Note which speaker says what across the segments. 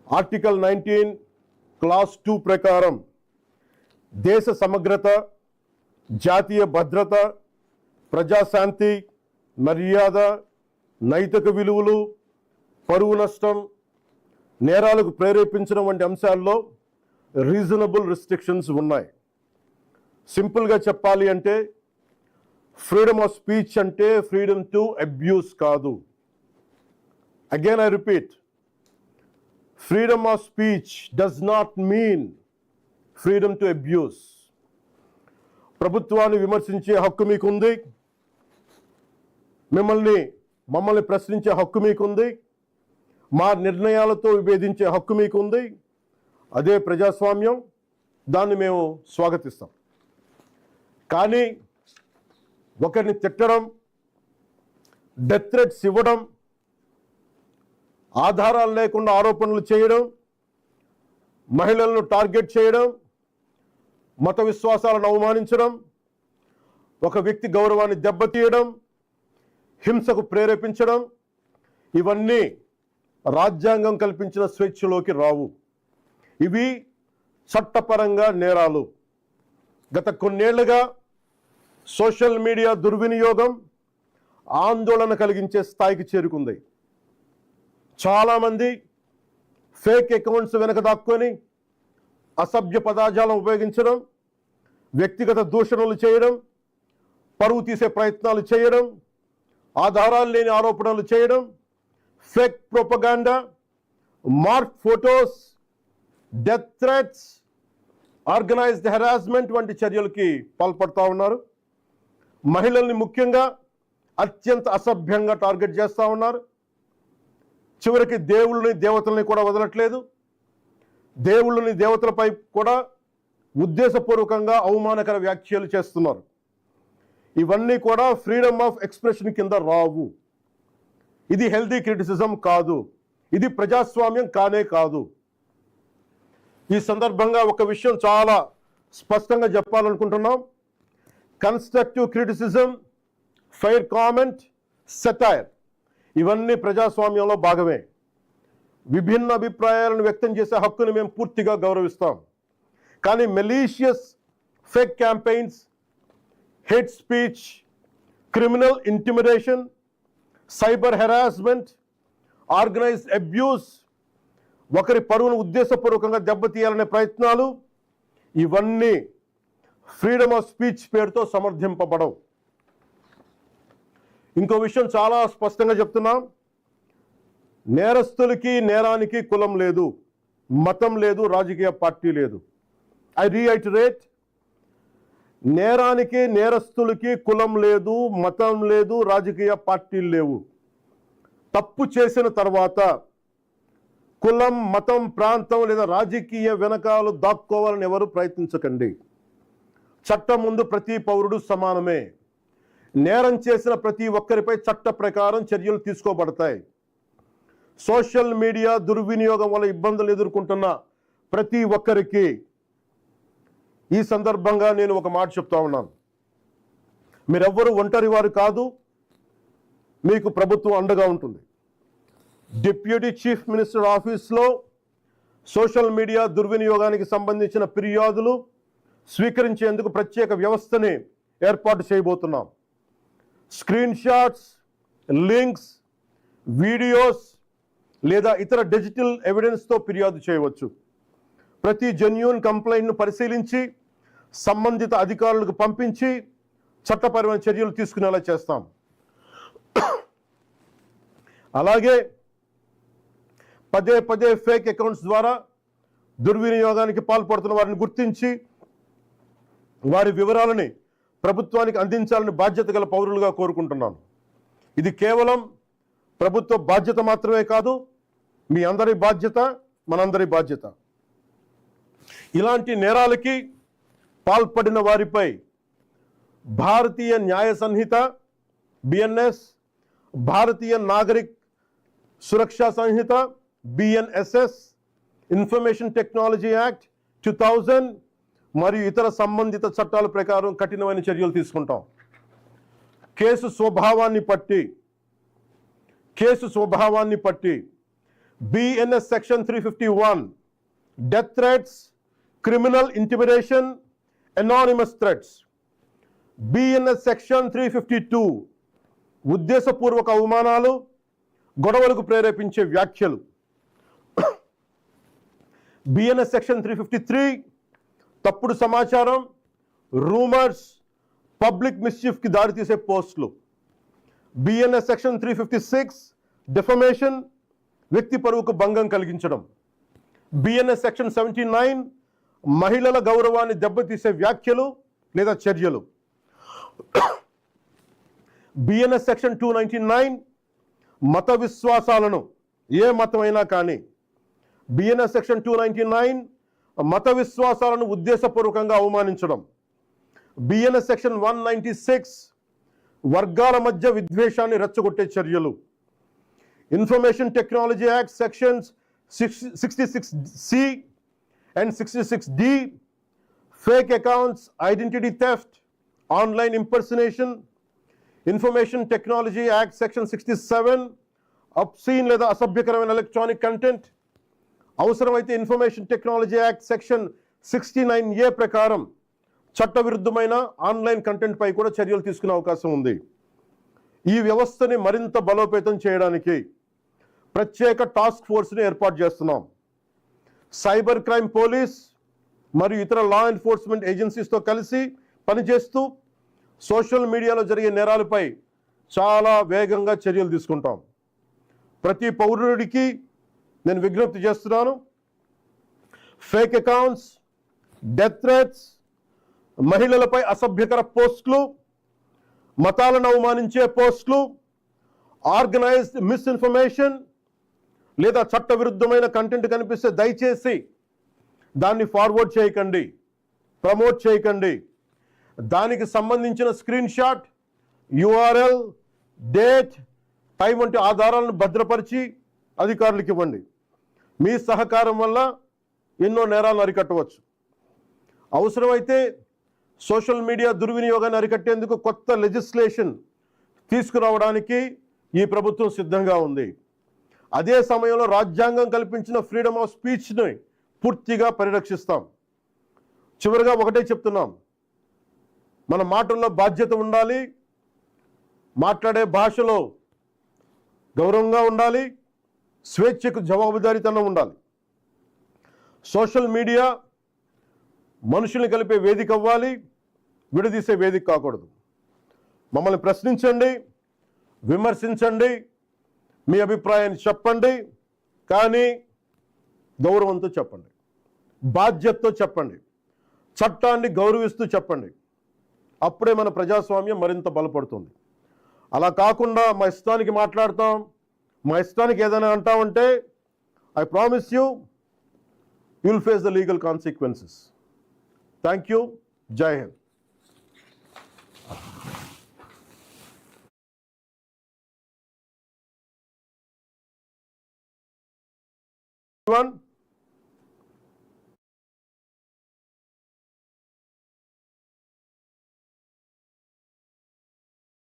Speaker 1: Article 19 class 2 ప్రకారం దేశ సమగ్రత, జాతీయ భద్రత, ప్రజాశాంతి, మర్యాద, నైతిక విలువలు, పరువు నష్టం, నేరాలకు ప్రేరేపించడం వంటి అంశాల్లో రీజనబుల్ రిస్ట్రిక్షన్స్ ఉన్నాయి. సింపుల్గా చెప్పాలి అంటే ఫ్రీడమ్ ఆఫ్ స్పీచ్ అంటే ఫ్రీడమ్ టు అబ్యూస్ కాదు. Again I repeat, freedom of speech does not mean freedom to abuse. ప్రభుత్వాన్ని విమర్శించే హక్కు మీకుంది, మమ్మల్ని ప్రశ్నించే హక్కు మీకుంది, మా నిర్ణయాలతో విభేదించే హక్కు మీకుంది. అదే ప్రజాస్వామ్యం, దాన్ని మేము స్వాగతిస్తాం. కానీ ఒకరిని తిట్టడం, డెత్ థ్రెట్స్ ఇవ్వడం, ఆధారాలు లేకుండా ఆరోపణలు చేయడం, మహిళలను టార్గెట్ చేయడం, మత విశ్వాసాలను అవమానించడం, ఒక వ్యక్తి గౌరవాన్ని దెబ్బతీయడం, హింసకు ప్రేరేపించడం, ఇవన్నీ రాజ్యాంగం కల్పించిన స్వేచ్ఛలోకి రావు. ఇవి చట్టపరంగా నేరాలు. గత కొన్నేళ్లుగా సోషల్ మీడియా దుర్వినియోగం ఆందోళన కలిగించే స్థాయికి చేరుకుంది. చాలామంది ఫేక్ అకౌంట్స్ వెనక దాక్కొని అసభ్య పదజాలం ఉపయోగించడం, వ్యక్తిగత దూషణలు చేయడం, పరువు తీసే ప్రయత్నాలు చేయడం, ఆధారాలు లేని ఆరోపణలు చేయడం, fake propaganda, mark photos, death threats, organised harassment వంటి చర్యలకి పాల్పడుతూ ఉన్నారు. మహిళల్ని ముఖ్యంగా అత్యంత అసభ్యంగా టార్గెట్ చేస్తూ ఉన్నారు. చివరికి దేవుళ్ళని, దేవతల్ని కూడా వదలట్లేదు. దేవుళ్ళని, దేవతలపై కూడా ఉద్దేశపూర్వకంగా అవమానకర వ్యాఖ్యలు చేస్తున్నారు. ఇవన్నీ కూడా ఫ్రీడమ్ ఆఫ్ ఎక్స్ప్రెషన్ కింద రావు. ఇది హెల్దీ క్రిటిసిజం కాదు, ఇది ప్రజాస్వామ్యం కానే కాదు. ఈ సందర్భంగా ఒక విషయం చాలా స్పష్టంగా చెప్పాలనుకుంటున్నాం. Constructive criticism, fair comment, satire ఇవన్నీ ప్రజాస్వామ్యంలో భాగమే. విభిన్న అభిప్రాయాలను వ్యక్తం చేసే హక్కును మేము పూర్తిగా గౌరవిస్తాం. కానీ malicious fake campaigns, hate speech, criminal intimidation, cyber harassment, organised abuse, ఒకరి పరువును ఉద్దేశపూర్వకంగా దెబ్బతీయాలనే ప్రయత్నాలు, ఇవన్నీ ఫ్రీడమ్ ఆఫ్ స్పీచ్ పేరుతో సమర్థింపబడవు. ఇంకో విషయం చాలా స్పష్టంగా చెప్తున్నాం. నేరస్తులకి, నేరానికి కులం లేదు, మతం లేదు, రాజకీయ పార్టీ లేదు. ఐ రీఐటరేట్, నేరానికి, నేరస్తులకి కులం లేదు, మతం లేదు, రాజకీయ పార్టీలు లేవు. తప్పు చేసిన తర్వాత కులం, మతం, ప్రాంతం లేదా రాజకీయ వెనకాలు దాక్కోవాలని ఎవరు ప్రయత్నించకండి. చట్టం ముందు ప్రతి పౌరుడు సమానమే. నేరం చేసిన ప్రతి ఒక్కరిపై చట్ట ప్రకారం చర్యలు తీసుకోబడతాయి. సోషల్ మీడియా దుర్వినియోగం వల్ల ఇబ్బందులు ఎదుర్కొంటున్న ప్రతి ఒక్కరికి ఈ సందర్భంగా నేను ఒక మాట చెప్తా ఉన్నాను. మీరెవ్వరూ ఒంటరి వారు కాదు, మీకు ప్రభుత్వం అండగా ఉంటుంది. డిప్యూటీ చీఫ్ మినిస్టర్ ఆఫీస్లో సోషల్ మీడియా దుర్వినియోగానికి సంబంధించిన ఫిర్యాదులు స్వీకరించేందుకు ప్రత్యేక వ్యవస్థని ఏర్పాటు చేయబోతున్నాం. స్క్రీన్ షాట్స్, లింక్స్, వీడియోస్ లేదా ఇతర డిజిటల్ ఎవిడెన్స్తో ఫిర్యాదు చేయవచ్చు. ప్రతి జెన్యూన్ కంప్లైంట్ను పరిశీలించి సంబంధిత అధికారులకు పంపించి చట్టపరమైన చర్యలు తీసుకునేలా చేస్తాం. అలాగే పదే పదే ఫేక్ అకౌంట్స్ ద్వారా దుర్వినియోగానికి పాల్పడుతున్న వారిని గుర్తించి వారి వివరాలని ప్రభుత్వానికి అందించాలని బాధ్యత గల పౌరులుగా కోరుకుంటున్నాను. ఇది కేవలం ప్రభుత్వ బాధ్యత మాత్రమే కాదు, మీ అందరి బాధ్యత, మనందరి బాధ్యత. ఇలాంటి నేరాలకి పాల్పడిన వారిపై భారతీయ న్యాయ సంహిత బిఎన్ఎస్, భారతీయ నాగరిక్ సురక్షా సంహిత బిఎన్ఎస్ఎస్, ఇన్ఫర్మేషన్ టెక్నాలజీ యాక్ట్ 2000 మరియు ఇతర సంబంధిత చట్టాల ప్రకారం కఠినమైన చర్యలు తీసుకుంటాం. కేసు స్వభావాన్ని బట్టి BNS Section 351, death threats, criminal intimidation, anonymous threats. BNS Section 352, ఉద్దేశపూర్వక అవమానాలు, గొడవలకు ప్రేరేపించే వ్యాఖ్యలు. BNS Section 353, తప్పుడు సమాచారం, రూమర్స్, పబ్లిక్ మిస్చీఫ్కి దారితీసే పోస్టులు. BNS Section 356, డిఫమేషన్, వ్యక్తి పరువుకు భంగం కలిగించడం. BNS Section 79, మహిళల గౌరవాన్ని దెబ్బతీసే వ్యాఖ్యలు లేదా చర్యలు. BNS Section 299, మత విశ్వాసాలను, ఏ మతమైనా కానీ. BNS Section 299, మత విశ్వాసాలను ఉద్దేశపూర్వకంగా అవమానించడం. BNS Section 196, వర్గాల మధ్య విద్వేషాన్ని రెచ్చగొట్టే చర్యలు. Information technology act sections 66C and 66D, fake accounts, identity theft, online impersonation. Information technology act section 67, obscene లేదా అసభ్యకరమైన ఎలక్ట్రానిక్ కంటెంట్. అవసరమైతే information technology act section 69A ప్రకారం చట్టవిరుద్ధమైన ఆన్లైన్ కంటెంట్ పై కూడా చర్యలు తీసుకునే అవకాశం ఉంది. ఈ వ్యవస్థని మరింత బలోపేతం చేయడానికి ప్రత్యేక టాస్క్ ఫోర్స్ని ఏర్పాటు చేస్తున్నాం. సైబర్ క్రైమ్ పోలీస్ మరియు ఇతర లా ఎన్ఫోర్స్మెంట్ ఏజెన్సీస్తో కలిసి పనిచేస్తూ సోషల్ మీడియాలో జరిగే నేరాలపై చాలా వేగంగా చర్యలు తీసుకుంటాం. ప్రతి పౌరుడికి నేను విజ్ఞప్తి చేస్తున్నాను, ఫేక్ అకౌంట్స్, డెత్ థ్రెట్స్, మహిళలపై అసభ్యకర పోస్టులు, మతాలను అవమానించే పోస్టులు, ఆర్గనైజ్డ్ మిస్ఇన్ఫర్మేషన్ లేదా చట్టవిరుద్ధమైన కంటెంట్ కనిపిస్తే దయచేసి దాన్ని ఫార్వర్డ్ చేయకండి, ప్రమోట్ చేయకండి. దానికి సంబంధించిన screen shot, URL, date, time వంటి ఆధారాలను భద్రపరిచి అధికారులకు ఇవ్వండి. మీ సహకారం వల్ల ఎన్నో నేరాలను అరికట్టవచ్చు. అవసరమైతే సోషల్ మీడియా దుర్వినియోగాన్ని అరికట్టేందుకు కొత్త లెజిస్లేషన్ తీసుకురావడానికి ఈ ప్రభుత్వం సిద్ధంగా ఉంది. అదే సమయంలో రాజ్యాంగం కల్పించిన ఫ్రీడమ్ ఆఫ్ స్పీచ్ని పూర్తిగా పరిరక్షిస్తాం. చివరిగా ఒకటే చెప్తున్నాం, మన మాటల్లో బాధ్యత ఉండాలి, మాట్లాడే భాషలో గౌరవంగా ఉండాలి, స్వేచ్ఛకు జవాబుదారీతనం ఉండాలి. సోషల్ మీడియా మనుషుల్ని కలిపే వేదిక అవ్వాలి, విడదీసే వేదిక కాకూడదు. మమ్మల్ని ప్రశ్నించండి, విమర్శించండి, మీ అభిప్రాయాన్ని చెప్పండి, కానీ గౌరవంతో చెప్పండి, బాధ్యతతో చెప్పండి, చట్టాన్ని గౌరవిస్తూ చెప్పండి. అప్పుడే మన ప్రజాస్వామ్యం మరింత బలపడుతుంది. అలా కాకుండా మా ఇష్టానికి మాట్లాడతాం, మా ఇష్టానికి ఏదైనా అంటామంటే I promise you will face the legal consequences. Thank you. Jai Hind.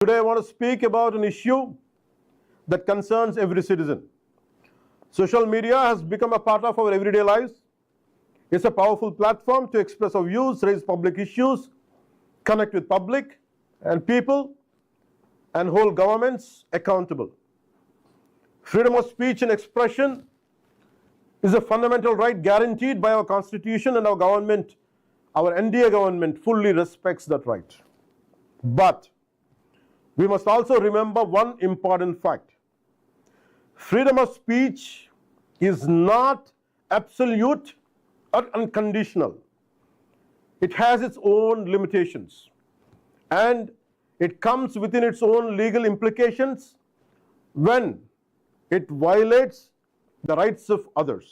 Speaker 1: Today I want to speak about an issue that concerns every citizen. Social media has become a part of our everyday lives. It's a powerful platform to express our views, raise public issues, connect with public and people, and hold governments accountable. Freedom of speech and expression is a fundamental right guaranteed by our Constitution, and our government, our NDA government, fully respects that right. But we must also remember one important fact. Freedom of speech is not absolute or unconditional. It has its own limitations, and it comes within its own legal implications when it violates the rights of others.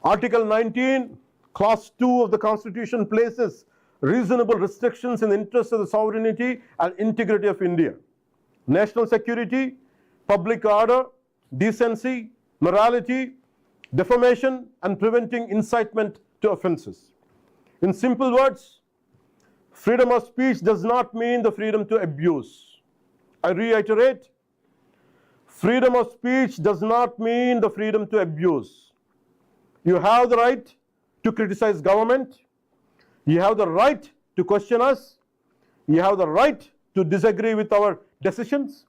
Speaker 1: Article 19, Clause 2 of the Constitution places reasonable restrictions in the interest of the sovereignty and integrity of India, national security, public order, decency, morality, defamation, and preventing incitement to offenses. In simple words, freedom of speech does not mean the freedom to abuse. I reiterate, Freedom of speech does not mean the freedom to abuse. You have the right to criticize government. You have the right to question us. You have the right to disagree with our decisions.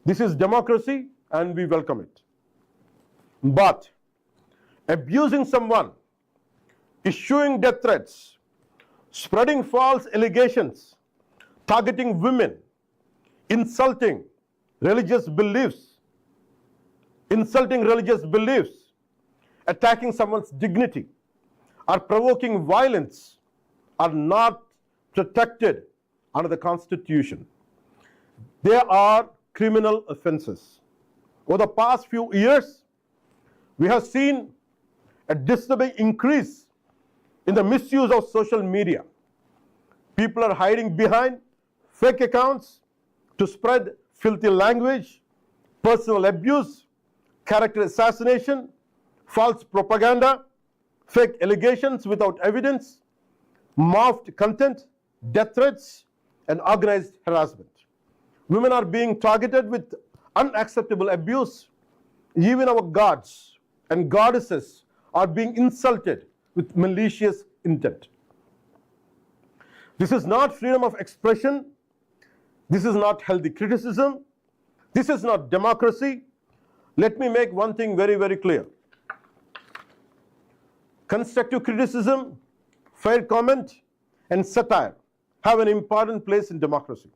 Speaker 1: This is democracy and we welcome it. But abusing someone, issuing death threats, spreading false allegations, targeting women, insulting religious beliefs, attacking someone's dignity, or provoking violence are not protected under the Constitution. They are criminal offenses. Over the past few years, we have seen a disturbing increase in the misuse of social media. People are hiding behind fake accounts to spread filthy language, personal abuse, character assassination, false propaganda, fake allegations without evidence, morphed content, death threats, and organized harassment. Women are being targeted with unacceptable abuse. Even our gods and goddesses are being insulted with malicious intent. This is not freedom of expression. This is not healthy criticism. This is not democracy. Let me make one thing very, very clear. Constructive criticism, fair comment, and satire have an important place in democracy.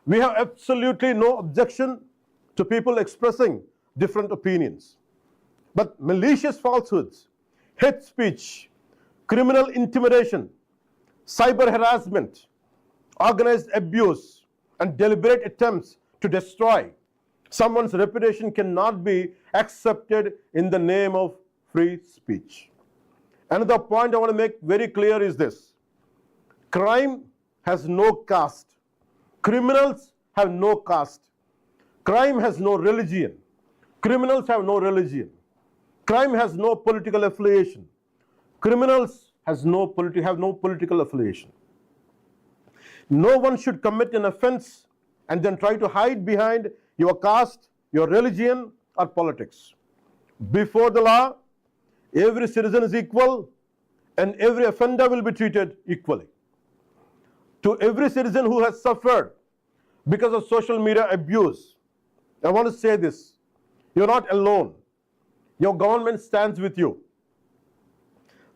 Speaker 1: We have absolutely no objection to people expressing different opinions. But malicious falsehoods, hate speech, criminal intimidation, cyber harassment, organized abuse, and deliberate attempts to destroy someone's reputation cannot be accepted in the name of free speech. Another point I want to make very clear is this. Crime has no caste. Criminals have no caste. Crime has no religion. Criminals have no religion. Crime has no political affiliation. Criminals have no political affiliation. No one should commit an offense and then try to hide behind your caste, your religion, or politics. Before the law, every citizen is equal and every offender will be treated equally. To every citizen who has suffered because of social media abuse, I want to say this. You're not alone. Your government stands with you.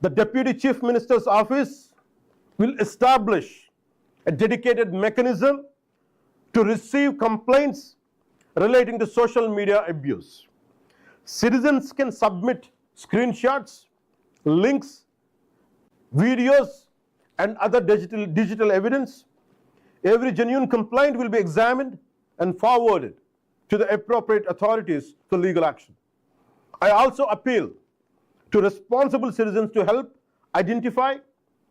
Speaker 1: The Deputy Chief Minister's office will establish a dedicated mechanism to receive complaints relating to social media abuse. Citizens can submit screenshots, links, videos, and other digital evidence. Every genuine complaint will be examined and forwarded to the appropriate authorities for legal action. I also appeal to responsible citizens to help identify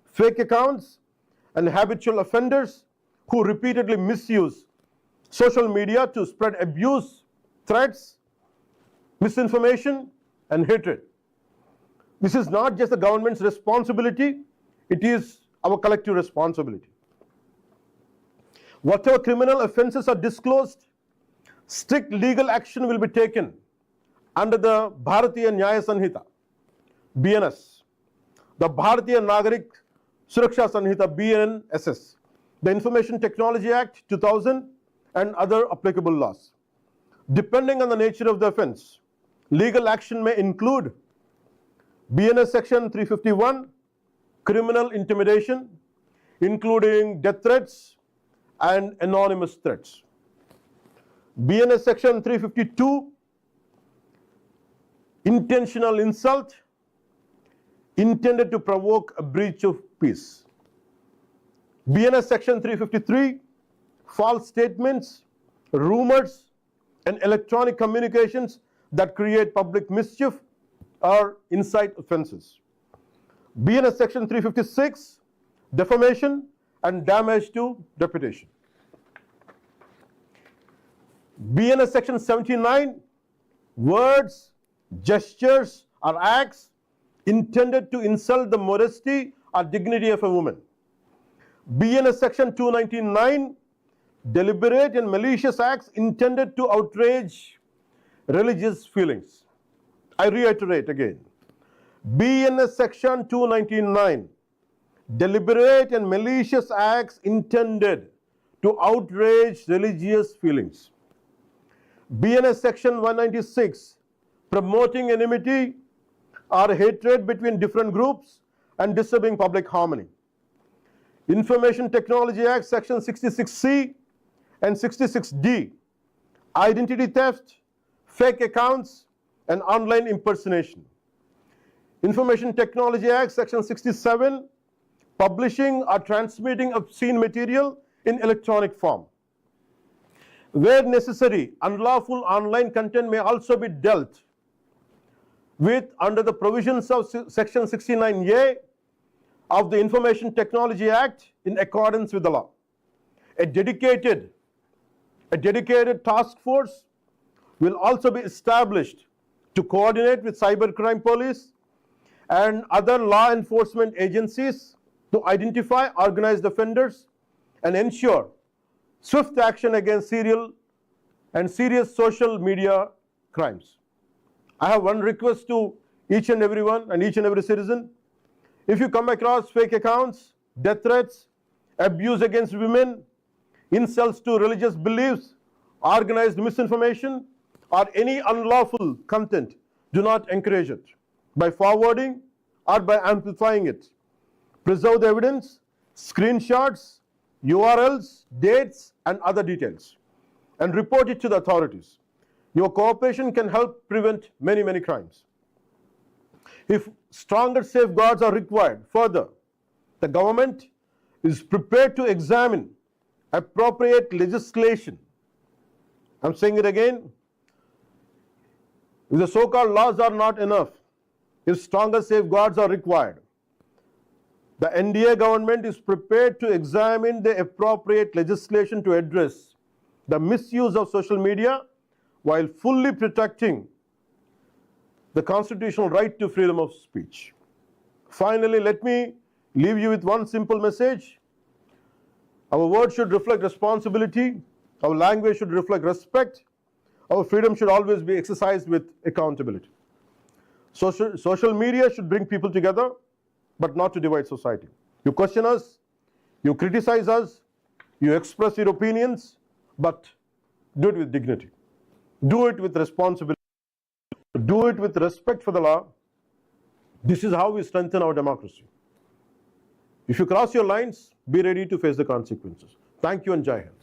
Speaker 1: fake accounts and habitual offenders who repeatedly misuse social media to spread abuse, threats, misinformation, and hatred. This is not just the government's responsibility, it is our collective responsibility. Whatever criminal offenses are disclosed, strict legal action will be taken under the Bharatiya Nyaya Sanhita, BNS, the Bharatiya Nagarik Suraksha Sanhita, BNSS, the Information Technology Act 2000, and other applicable laws. Depending on the nature of the offense, legal action may include BNS Section 351, criminal intimidation, including death threats and anonymous threats. BNS Section 352, intentional insult intended to provoke a breach of peace. BNS Section 353, false statements, rumors, and electronic communications that create public mischief or incite offenses. BNS Section 356, defamation and damage to reputation. BNS Section 79, words, gestures, or acts intended to insult the modesty or dignity of a woman. BNS Section 299, deliberate and malicious acts intended to outrage religious feelings. I reiterate again. BNS Section 299, deliberate and malicious acts intended to outrage religious feelings. BNS Section 196, promoting enmity or hatred between different groups and disturbing public harmony. Information Technology Act Section 66C and 66D, identity theft, fake accounts, and online impersonation. Information Technology Act Section 67, publishing or transmitting obscene material in electronic form. Where necessary, unlawful online content may also be dealt with under the provisions of Section 69A of the Information Technology Act in accordance with the law. A dedicated task force will also be established to coordinate with cybercrime police and other law enforcement agencies to identify organized offenders and ensure swift action against serial and serious social media crimes. I have one request to each and everyone and each and every citizen. If you come across fake accounts, death threats, abuse against women, insults to religious beliefs, organized misinformation, or any unlawful content, do not encourage it by forwarding or by amplifying it. Preserve the evidence, screenshots, URLs, dates, and other details, and report it to the authorities. Your cooperation can help prevent many, many crimes. If stronger safeguards are required, further, the government is prepared to examine appropriate legislation. I'm saying it again. If the so-called laws are not enough, if stronger safeguards are required, the NDA government is prepared to examine the appropriate legislation to address the misuse of social media while fully protecting the constitutional right to freedom of speech. Finally, let me leave you with one simple message. Our words should reflect responsibility. Our language should reflect respect. Our freedom should always be exercised with accountability. Social media should bring people together, but not to divide society. You question us, you criticize us, you express your opinions, but do it with dignity. Do it with responsibility. Do it with respect for the law. This is how we strengthen our democracy. If you cross your lines, be ready to face the consequences. Thank you and Jai Hind.